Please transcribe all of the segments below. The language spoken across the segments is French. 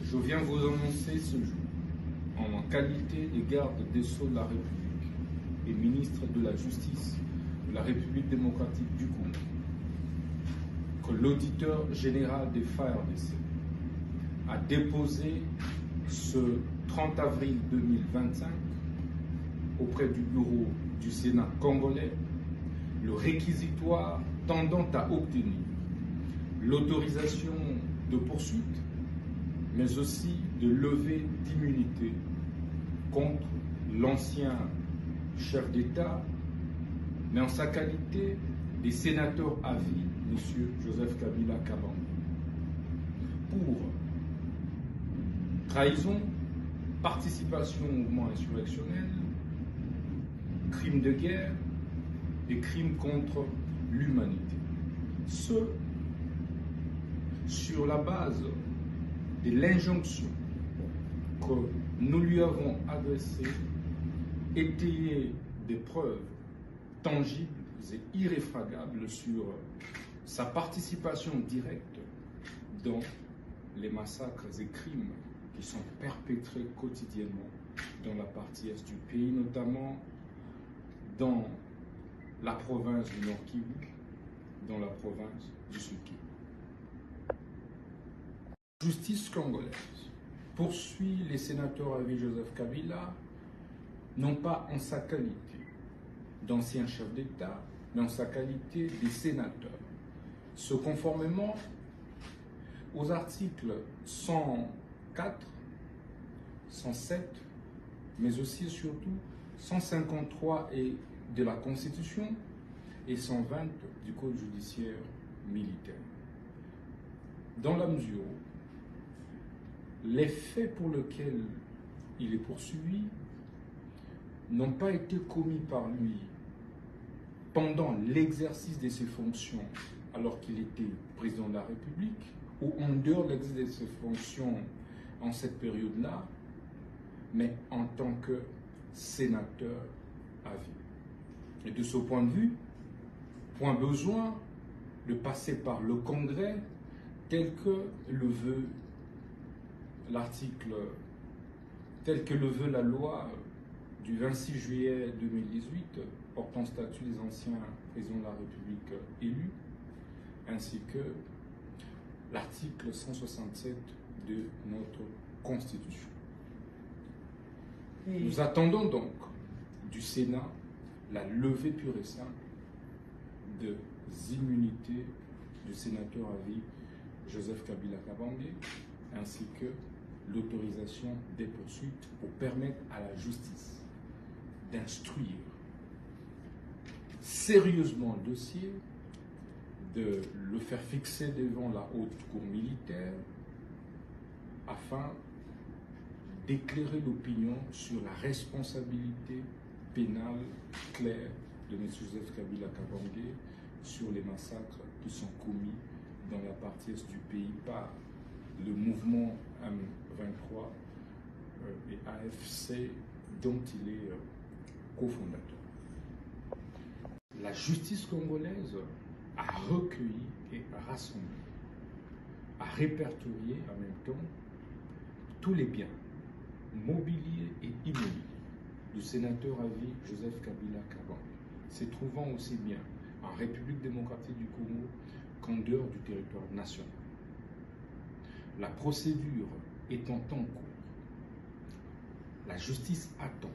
Je viens vous annoncer ce jour, en qualité de garde des Sceaux de la République et ministre de la Justice de la République démocratique du Congo, que l'auditeur général des FARDC a déposé ce 30 avril 2025 auprès du bureau du Sénat congolais le réquisitoire tendant à obtenir l'autorisation de poursuite, mais aussi de levée d'immunité contre l'ancien chef d'État, mais en sa qualité de sénateur à vie, M. Joseph Kabila Kabange, pour trahison, participation au mouvement insurrectionnel, crimes de guerre et crimes contre l'humanité. Ce, sur la base de l'injonction que nous lui avons adressée, étayée des preuves tangibles et irréfragables sur sa participation directe dans les massacres et crimes qui sont perpétrés quotidiennement dans la partie est du pays, notamment dans la province du Nord Kivu, dans la province du Sud Kivu. La justice congolaise poursuit les sénateurs à vie Joseph Kabila, non pas en sa qualité d'ancien chef d'État, mais en sa qualité de sénateur. Ce conformément aux articles 104, 107, mais aussi et surtout 153 de la Constitution et 120 du Code judiciaire militaire. Dans la mesure où les faits pour lesquels il est poursuivi n'ont pas été commis par lui pendant l'exercice de ses fonctions alors qu'il était président de la République ou en dehors de l'exercice de ses fonctions en cette période-là, mais en tant que sénateur à vie. Et de ce point de vue, point besoin de passer par le Congrès tel que le veut l'article, tel que le veut la loi du 26 juillet 2018 portant statut des anciens présidents de la République élus, ainsi que l'article 167 de notre Constitution. Nous attendons donc du Sénat la levée pure et simple des immunités du sénateur à vie Joseph Kabila Kabange, ainsi que l'autorisation des poursuites pour permettre à la justice d'instruire sérieusement le dossier, de le faire fixer devant la haute cour militaire afin d'éclairer l'opinion sur la responsabilité pénale claire de M. Joseph Kabila Kabange sur les massacres qui sont commis dans la partie est du pays par le mouvement M23 et AFC dont il est cofondateur. La justice congolaise a recueilli et rassemblé, a répertorié en même temps tous les biens mobiliers et immobiliers du sénateur à vie Joseph Kabila Kabange, se trouvant aussi bien en République démocratique du Congo qu'en dehors du territoire national. La procédure étant en cours, la justice attend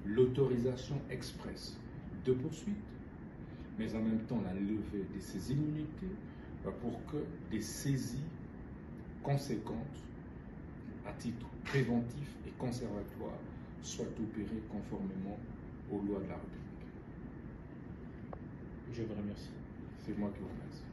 l'autorisation expresse de poursuite, mais en même temps la levée de ces immunités pour que des saisies conséquentes à titre préventif et conservatoire soient opérées conformément aux lois de la République. Je vous remercie. C'est moi qui vous remercie.